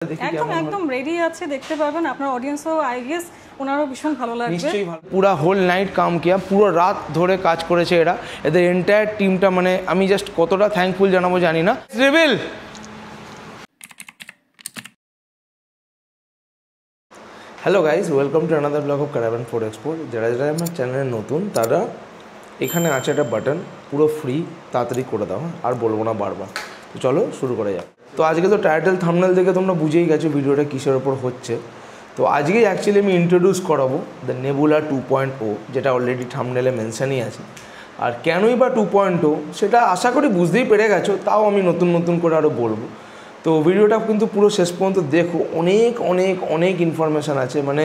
একদম একদম রেডি আছে, দেখতে পাবেন আপনার অডিয়েন্সও আই গেস ওনারও ভীষণ ভালো লাগবে। নিশ্চয়ই ভালো। পুরো হোল নাইট কাম কিয়া, পুরো রাত ধরে কাজ করেছে এরা, এদের এন্টায়ার টিমটা, মানে আমি জাস্ট কতটা থ্যাঙ্কফুল জানাবো জানি না। Reveal. Hello guys, welcome to another blog of caravan four expo. যারা যারা আমার চ্যানেলে নতুন তারা এখানে আছে একটা বাটন, পুরো ফ্রি, তাড়াতাড়ি করে দাও, আর বলবো না বারবার। তো চলো শুরু করা যাক। তো আজকে তো টাইটেল থাম্বনেল দেখে তোমরা বুঝেই গেছো ভিডিওটা কিসের ওপর হচ্ছে। তো আজকেই অ্যাকচুয়ালি আমি ইন্ট্রোডিউস করাবো দ্য নেবুলা 2.0, যেটা অলরেডি থাম্বনেলে মেনশনই আছে। আর কেনই বা 2.0 সেটা আশা করি বুঝতেই পেরে গেছো, তাও আমি নতুন নতুন করে আরও বলবো। তো ভিডিওটা কিন্তু পুরো শেষ পর্যন্ত দেখো, অনেক অনেক অনেক ইনফরমেশান আছে, মানে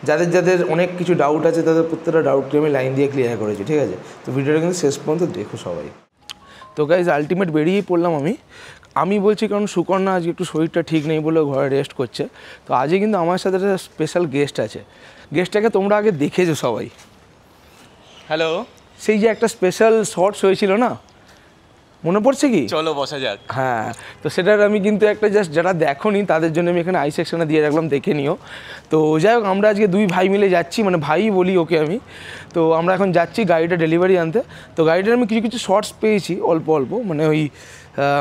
যাদের যাদের অনেক কিছু ডাউট আছে তাদের প্রত্যেকটা ডাউটকে আমি লাইন দিয়ে ক্লিয়ার করেছি, ঠিক আছে? তো ভিডিওটা কিন্তু শেষ পর্যন্ত দেখো সবাই। তো গাইজ আলটিমেট বেরিয়েই পড়লাম আমি বলছি, কারণ সুকন্যা আজকে একটু শরীরটা ঠিক নেই বলে ঘরে রেস্ট করছে। তো আজকে কিন্তু আমার সাথে একটা স্পেশাল গেস্ট আছে। গেস্টটাকে তোমরা আগে দেখেছো সবাই। হ্যালো। সেই যে একটা স্পেশাল শর্টস হয়েছিল না, মনে পড়ছে কি? চলো বসা যাক। হ্যাঁ, তো সেটার আমি কিন্তু একটা জাস্ট যারা দেখোনি তাদের জন্য আমি এখানে আই সেকশনে দিয়ে রাখলাম, দেখে নিও। তো যাই হোক, আমরা আজকে দুই ভাই মিলে যাচ্ছি, মানে ভাই বলি ওকে আমি। তো আমরা এখন যাচ্ছি গাড়িটা ডেলিভারি আনতে। তো গাড়িটার আমি কিছু কিছু শর্টস পেয়েছি, অল্প অল্প, মানে ওই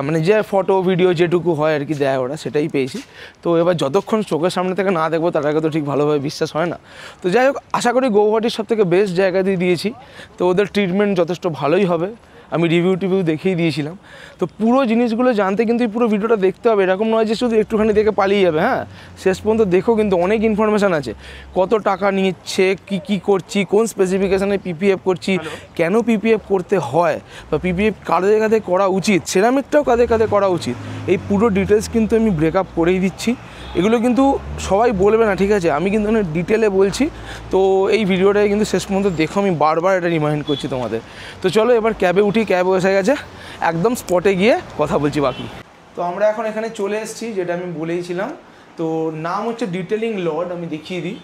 মানে যে ফটো ভিডিও যেটুকু হয় আর কি দেয় ওরা, সেটাই পেয়েছি। তো এবার যতক্ষণ চোখের সামনে থেকে না দেখবো তার আগে তো ঠিক ভালোভাবে বিশ্বাস হয় না। তো যাই হোক, আশা করি গৌহাটির সবথেকে বেস্ট জায়গা দিয়ে দিয়েছি। তো ওদের ট্রিটমেন্ট যথেষ্ট ভালোই হবে, আমি রিভিউ দেখিয়ে দিয়েছিলাম। তো পুরো জিনিসগুলো জানতে কিন্তু পুরো ভিডিওটা দেখতে হবে, এরকম নয় যে শুধু একটুখানি দেখে পালিয়ে যাবে। হ্যাঁ, শেষ পর্যন্ত দেখো, কিন্তু অনেক ইনফরমেশান আছে। কত টাকা নিচ্ছে, কি করছি, কোন স্পেসিফিকেশানে পিপিএফ করছি, কেন পিপিএফ করতে হয়, বা পিপিএফ কাদের কাঁধে করা উচিত, সেরামিকটাও কাঁধে কাঁধে করা উচিত, এই পুরো ডিটেলস কিন্তু আমি ব্রেকআপ করেই দিচ্ছি। এগুলো কিন্তু সবাই বলবে না, ঠিক আছে? আমি কিন্তু অনেক ডিটেলে বলছি। তো এই ভিডিওটাই কিন্তু শেষ পর্যন্ত দেখো, আমি বারবার এটা রিমাইন্ড করছি তোমাদের। তো চলো এবার ক্যাবে উঠি, ক্যাব এসে গেছে, একদম স্পটে গিয়ে কথা বলছি বাকি। তো আমরা এখন এখানে চলে এসেছি, যেটা আমি বলেইছিলাম। তো নাম হচ্ছে ডিটেলিং লর্ড, আমি দেখিয়ে দিই।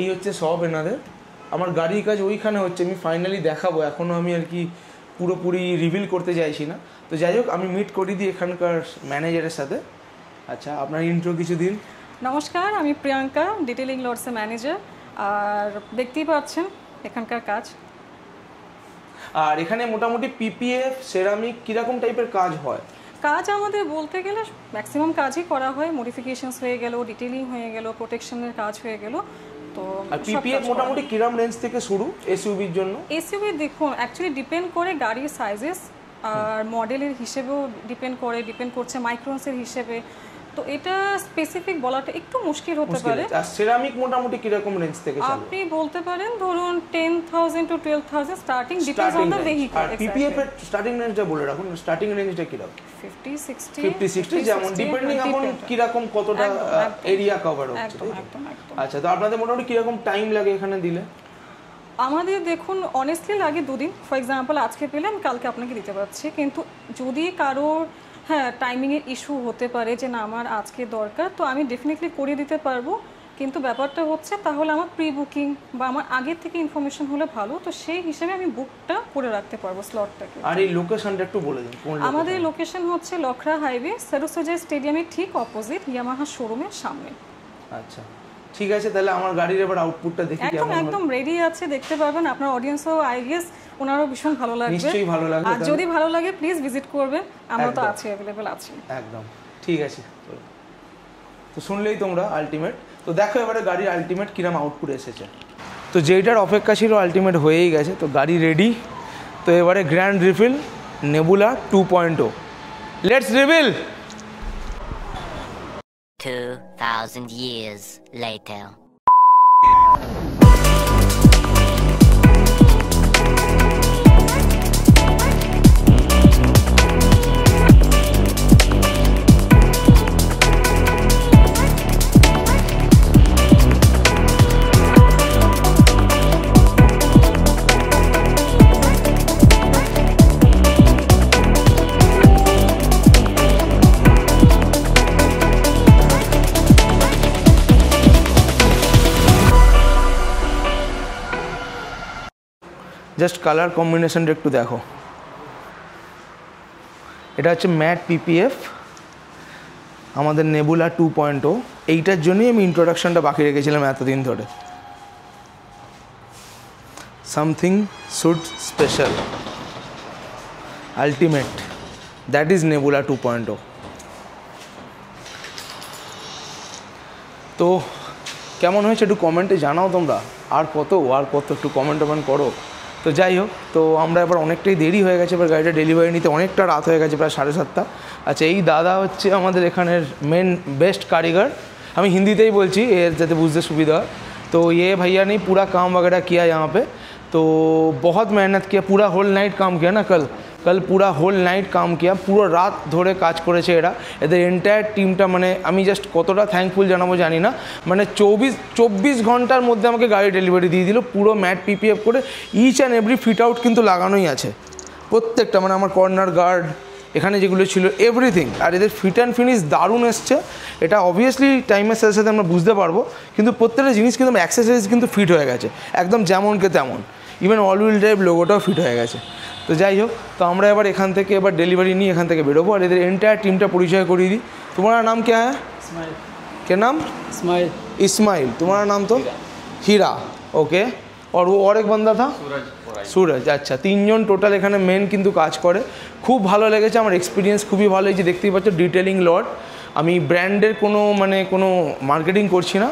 এই হচ্ছে সব এনাদের। আমার গাড়ির কাজ ওইখানে হচ্ছে, আমি ফাইনালি দেখাবো, এখনও আমি আর কি পুরোপুরি রিভিল করতে চাইছি না। তো যাই হোক, আমি মিট করিয়ে দিই এখানকার ম্যানেজারের সাথে। আচ্ছা, আপনার ইন্ট্রো কিছু দিন। নমস্কার, আমি প্রিয়াঙ্কা, ডিটেলিং লর্ডসের ম্যানেজার। আর দেখতেই পাচ্ছেন এখানকার কাজ। আর এখানে মোটামুটি পিপিএফ সেরামিক কীরকম টাইপের কাজ হয়? কাজ আমাদের বলতে গেলে ম্যাক্সিমাম কাজই করা হয়, মডিফিকেশনস হয়ে গেল, ডিটেলিং হয়ে গেল, প্রোটেকশনের কাজ হয়ে গেল। তো আর পিপিএফ মোটামুটি কিরম রেঞ্জ থেকে শুরু এসইউভির জন্য? এসইউভি দেখুন, অ্যাকচুয়ালি ডিপেন্ড করে গাড়ির সাইজেস আর মডেলের হিসেবেও ডিপেন্ড করছে মাইক্রোন্সের হিসেবে। তো এটা স্পেসিফিক বলাটা একটু মুশকিল হতে পারে। আর সেরামিক মোটামুটি কিরকম রেঞ্জ থেকে চলে? আপনি বলতে পারেন ধরুন 10,000 to 12,000 starting, depends on the vehicle. আর পিপিএফ এর স্টার্টিং রেঞ্জটা বলে রাখুন, স্টার্টিং রেঞ্জটা কিরকম? 50-60 যেমন ডিপেন্ডিং আপন কিরকম কতটা এরিয়া কভার হচ্ছে। আচ্ছা, তো আপনাদের মোটামুটি কিরকম টাইম লাগে এখানে দিলে? আমাদের দেখুন অনেস্টলি লাগে 2 দিন। ফর এক্সাম্পল আজকে পেলাম, কালকে আপনাকে দিতে পারছি। কিন্তু যদি কারোর টাইমিংয়ের ইস্যু হতে পারে যে না আমার আজকে দরকার, তো আমি ডেফিনেটলি করে দিতে পারবো। কিন্তু ব্যাপারটা হচ্ছে তাহলে আমার প্রি বুকিং বা আমার আগের থেকে ইনফরমেশন হলে ভালো, তো সেই হিসেবে আমি বুকটা করে রাখতে পারবো স্লটটাকে। আর এই লোকেশনটা একটু বলে দিন। আমাদের লোকেশন হচ্ছে লখরা হাইওয়ে, সরুসজাই স্টেডিয়ামের ঠিক অপোজিট, ইয়ামাহা শোরুমের সামনে। আচ্ছা, ঠিক আছে, তাহলে আমার গাড়ির এবার আউটপুটটা দেখি কেমন। একদম রেডি আছে, দেখতে পাবেন। আপনার অডিয়েন্সও আই গেস ওনারও ভীষণ ভালো লাগবে। নিশ্চয়ই ভালো লাগবে। আর যদি ভালো লাগে প্লিজ ভিজিট করবেন, আমরা তো আছি, অ্যাভেলেবল আছি। একদম ঠিক আছে। তো শুনলেই তোমরা আলটিমেট। তো দেখো এবারে গাড়ির আলটিমেট কিরম আউটপুট এসেছে। তো যেইটার অপেক্ষা ছিল আলটিমেট হয়েই গেছে। তো গাড়ি রেডি। তো এবারে grand refill nebula 2.0, let's reveal. 2,000 years later. Just colour কম্বিনেশনটা একটু দেখো। এটা হচ্ছে ম্যাট পিপিএফ, আমাদের নেবুলা 2.0, এইটার জন্যই আমি ইন্ট্রোডাকশনটা বাকি রেখেছিলাম এতদিন ধরে। Something should special, ultimate, that is nebula 2.0। তো কেমন হয়েছে একটু কমেন্টে জানাও তোমরা, আর কত একটু কমেন্ট করো। তো যাই হোক, তো আমরা এবার অনেকটাই দেরি হয়ে গেছে, এবার গাড়িটা ডেলিভারি নিতে অনেকটা রাত হয়ে গেছে, প্রায় 7:30। আচ্ছা, এই দাদা হচ্ছে আমাদের এখানের মেন বেস্ট কারিগর, আমি হিন্দিতেই বলছি এর যাতে বুঝতে সুবিধা হয়। तो ये भैया ने पूरा काम वगैरह किया यहाँ पे, तो बहुत मेहनत किया, पूरा होल नाइट काम किया ना, कल पूरा होल नाइट काम किया, পুরো রাত ধরে কাজ করেছে এরা, এদের এন্টায়ার টিমটা। মানে আমি জাস্ট কতটা থ্যাঙ্কফুল জানাবো জানি না, মানে 24 ঘন্টার মধ্যে আমাকে গাড়ি ডেলিভারি দিয়ে দিল, পুরো ম্যাট পিপিএফ করে, each and every fit out কিন্তু লাগানোই আছে প্রত্যেকটা, মানে আমার কর্নার গার্ড এখানে যেগুলো ছিল এভরিথিং। আর এদের ফিট অ্যান্ড ফিনিশ দারুণ এসছে, এটা অবভিয়াসলি টাইমের সাথে সাথে আমরা বুঝতে পারবো, কিন্তু প্রত্যেকটা জিনিস কিন্তু অ্যাক্সেসরিজ কিন্তু ফিট হয়ে গেছে একদম যেমনকে তেমন, ইভেন অল হুইল ড্রাইভ লোগোটাও ফিট হয়ে গেছে। তো যাই হোক, তো আমরা এবার এখান থেকে এবার ডেলিভারি নিয়ে এখান থেকে বেরোবো, আর এদের এন্টায়ার টিমটা পরিচয় করিয়ে দিই। তোমার নাম क्या है? इस्माइल। क्या नाम? इस्माइल। इस्माइल। तुम्हारा नाम तो? हीरा। ओके। और वो और एक बंदा था? सूरज। अच्छा, 3 জন টোটাল এখানে মেন কিন্তু কাজ করে। খুব ভালো লেগেছে আমার, এক্সপিরিয়েন্স খুবই ভালো হয়েছে। দেখতেই পাচ্ছ ডিটেলিং লট, আমি ব্র্যান্ডের কোনো মার্কেটিং করছি না,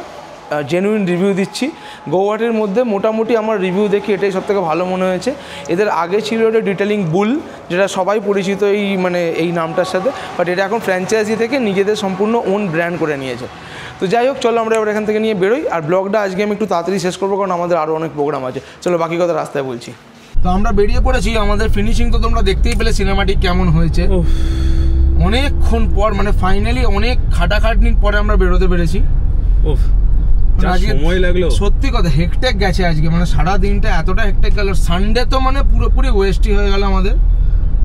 জেনুইন রিভিউ দিচ্ছি। গৌহাটির মধ্যে মোটামুটি আমার রিভিউ দেখে এটাই সবথেকে ভালো মনে হয়েছে। এদের আগে ছিল এটা ডিটেলিং বুল, যেটা সবাই পরিচিত এই নামটার সাথে, বাট এটা এখন ফ্র্যাঞ্চাইজি থেকে নিজেদের সম্পূর্ণ ওন ব্র্যান্ড করে নিয়েছে। তো যাই হোক, চলো আমরা এবার এখান থেকে নিয়ে বেরোই, আর ব্লগটা আজকে আমি একটু তাড়াতাড়ি শেষ করবো, কারণ আমাদের আরও অনেক প্রোগ্রাম আছে। চলো বাকি কথা রাস্তায় বলছি। তো আমরা বেরিয়ে পড়েছি, আমাদের ফিনিশিং তো তোমরা দেখতেই পেলে সিনেমাটিক কেমন হয়েছে। অনেকক্ষণ পর, মানে ফাইনালি অনেক খাটাখাটনির পরে আমরা বেরোতে পেরেছি। সময় লাগলো, সত্যি কথা হেকটেক গেছে আজকে, মানে সারা দিনটা এতটা হেকটেক গেল। সানডে তো মানে পুরোপুরি ওয়েস্টই হয়ে গেল আমাদের,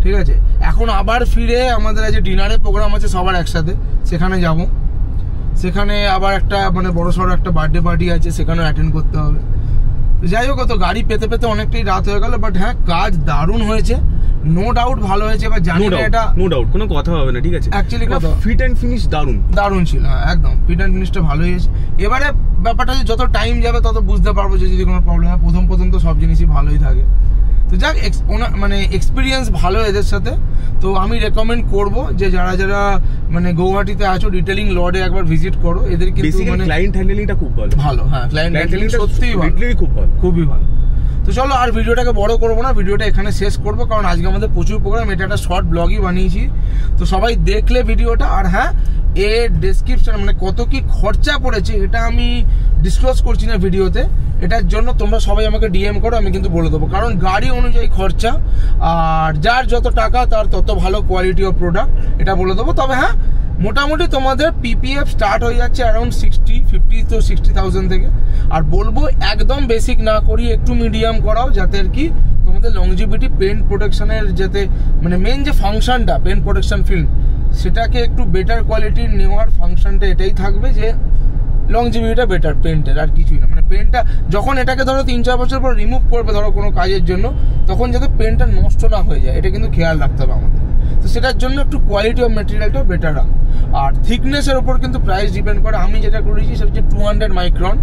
ঠিক আছে। এখন আবার ফিরে আমাদের আজ ডিনারের প্রোগ্রাম আছে সবার একসাথে, সেখানে যাব। সেখানে আবার একটা মানে বড়সড় একটা বার্থডে পার্টি আছে, সেখানেও অ্যাটেন্ড করতে হবে। যাই হোক, তো গাড়ি পেতে পেতে অনেকটাই রাত হয়ে গেল, বাট হ্যাঁ কাজ দারুণ হয়েছে, নো ডাউট ভালো হয়েছে। এবার জানি না, এটা নো ডাউট, কোনো কথা হবে না, ঠিক আছে। অ্যাকচুয়ালি কথা ফিট অ্যান্ড ফিনিশ দারুণ ছিল, হ্যাঁ একদম ফিট অ্যান্ড ফিনিশটা ভালো হয়েছে। এবারে ব্যাপারটা যত টাইম যাবে তত বুঝতে পারবো যে যদি কোনো প্রবলেম হয়। প্রথম তো সব জিনিসই ভালোই থাকে। তো যাক, মানে এক্সপিরিয়েন্স ভালো এদের সাথে। তো আমি রেকমেন্ড করব যে যারা মানে গৌহাটিতে আছো, ডিটেলিং লর্ডে একবার ভিজিট করো। এদের কিন্তু মানে ক্লায়েন্ট হ্যান্ডলিংটা খুব ভালো, হ্যাঁ ক্লায়েন্ট হ্যান্ডলিং সত্যিই ভালো, খুবই ভালো। তো চলো আর ভিডিওটাকে বড় করবো না, ভিডিওটা এখানে শেষ করবো, কারণ আজকে আমাদের প্রচুর প্রোগ্রাম। এটা একটা শর্ট ব্লগই বানিয়েছি, তো সবাই দেখলে ভিডিওটা। আর হ্যাঁ, এর ডেসক্রিপশন মানে কত কি খরচা পড়েছে এটা আমি ডিসক্লোজ করছি না ভিডিওতে, এটার জন্য তোমরা সবাই আমাকে ডিএম করো, আমি কিন্তু বলে দেবো, কারণ গাড়ি অনুযায়ী খরচা, আর যার যত টাকা তার তত ভালো কোয়ালিটি অফ প্রোডাক্ট, এটা বলে দেবো। তবে হ্যাঁ, মোটামুটি তোমাদের পিপিএফ স্টার্ট হয়ে যাচ্ছে অ্যারাউন্ড 50 to 60,000 থেকে। আর বলবো একদম বেসিক না করি, একটু মিডিয়াম করাও, যাতে আর কি তোমাদের লংজিভিটি, পেন্ট প্রোটেকশনের যাতে মানে মেন যে ফাংশনটা পেন্ট প্রোটেকশন ফিল্ম, সেটাকে একটু বেটার কোয়ালিটির নেওয়ার ফাংশনটা এটাই থাকবে, যে লংজিভিটিটা বেটার পেন্টের, আর কিছুই না। মানে পেন্টটা যখন এটাকে ধরো 3-4 বছর পর রিমুভ করবে ধরো কোনো কাজের জন্য, তখন যাতে পেন্টটা নষ্ট না হয়ে যায়, এটা কিন্তু খেয়াল রাখতে হবে আমাদের। তো সেটার জন্য একটু কোয়ালিটি অফ মেটেরিয়ালটা বেটার রাখ। আর থিকনেসের ওপর কিন্তু প্রাইস ডিপেন্ড করে। আমি যেটা করেছি সেটা হচ্ছে 200 মাইক্রন,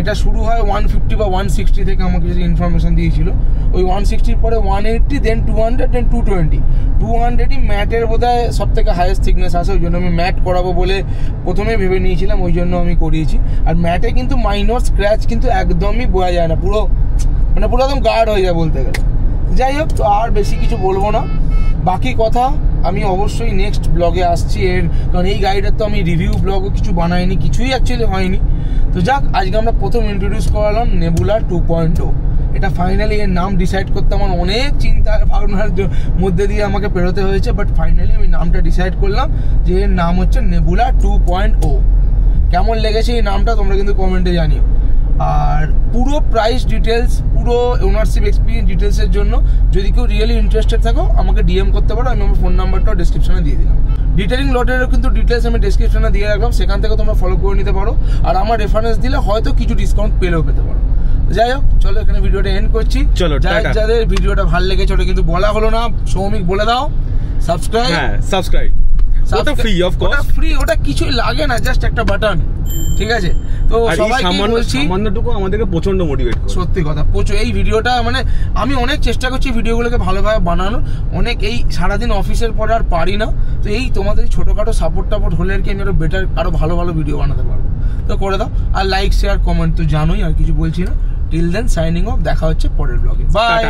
এটা শুরু হয় 150 বা 160 থেকে, আমাকে যে ইনফরমেশন দিয়েছিল। ওই 160 পরে 180, দেন 200, দেন 220। 200ই ম্যাটের বোধহয় সব থেকে হাইয়েস্ট থিকনেস আসে, ওই জন্য আমি ম্যাট করাবো বলে প্রথমে ভেবে নিয়েছিলাম, ওই জন্য আমি করিয়েছি। আর ম্যাটে কিন্তু মাইনর স্ক্র্যাচ কিন্তু একদমই বোঝা যায় না, পুরো একদম গার্ড হয়ে যায় বলতে গেলে। যাই হোক, তো আর বেশি কিছু বলবো না, বাকি কথা আমি অবশ্যই নেক্সট ব্লগে আসছি এর, কারণ এই গাড়িটার তো আমি রিভিউ ব্লগও কিছু বানাইনি, কিছুই অ্যাকচুয়ালি হয়নি। তো যাক, আজকে আমরা প্রথম ইন্ট্রোডিউস করালাম নেবুলা 2.0। এটা ফাইনালি এর নাম ডিসাইড করতে আমার অনেক চিন্তা ভাবনার মধ্যে দিয়ে আমাকে পেরোতে হয়েছে, বাট ফাইনালি আমি নামটা ডিসাইড করলাম যে এর নাম হচ্ছে নেবুলা 2.0। কেমন লেগেছে এই নামটা তোমরা কিন্তু কমেন্টে জানিও। আর পুরো প্রাইস ডিটেলস, পুরো ওনারশিপ এক্সপিরিয়েন্স ডিটেলসের জন্য যদি কেউ রিয়েলি ইন্টারেস্টেড থাকো, আমাকে ডিএম করতে পারো, আমি আমার ফোন নাম্বারটাও ডেসক্রিপশনে দিয়ে দিলাম। ডিটেলিং লটেরও কিন্তু ডিটেলস আমি ডেসক্রিপশনে দিয়ে রাখলাম, সেখান থেকে তোমরা ফলো করে নিতে পারো। আর আমার রেফারেন্স দিলে হয়তো কিছু ডিসকাউন্ট পেলেও পেতে পারো। যাই হোক, চলো এখানে ভিডিওটা এন্ড করছি। চলো, যাদের ভিডিওটা ভালো লেগেছে ওটা কিন্তু বলা হলো না, সৌমিক বলে দাও সাবস্ক্রাইব। ওটা ফ্রি অফ কোর্স, ওটা ফ্রি, ওটা কিছুই লাগে না, জাস্ট একটা বাটন, ঠিক আছে? তো সবাইকে বলছি সামান্যটুকু আমাদেরকে প্রচন্ড মোটিভেট করে, সত্যি কথা প্রচুর। এই ভিডিওটা মানে আমি অনেক চেষ্টা করছি ভিডিওগুলোকে ভালোভাবে বানানোর, অনেক এই সারাদিন অফিসের পরে আর পারি না, তো এই তোমাদের ছোটোখাটো সাপোর্ট হলে আর কি আমি আরো বেটার আরো ভালো ভালো ভিডিও বানাতে পারবো। তো করে দাও, আর লাইক শেয়ার কমেন্ট তো জানোই, আর কিছু বলছি না। টিল দেন সাইনিং অফ, দেখা হচ্ছে পরের ব্লগে, বাই।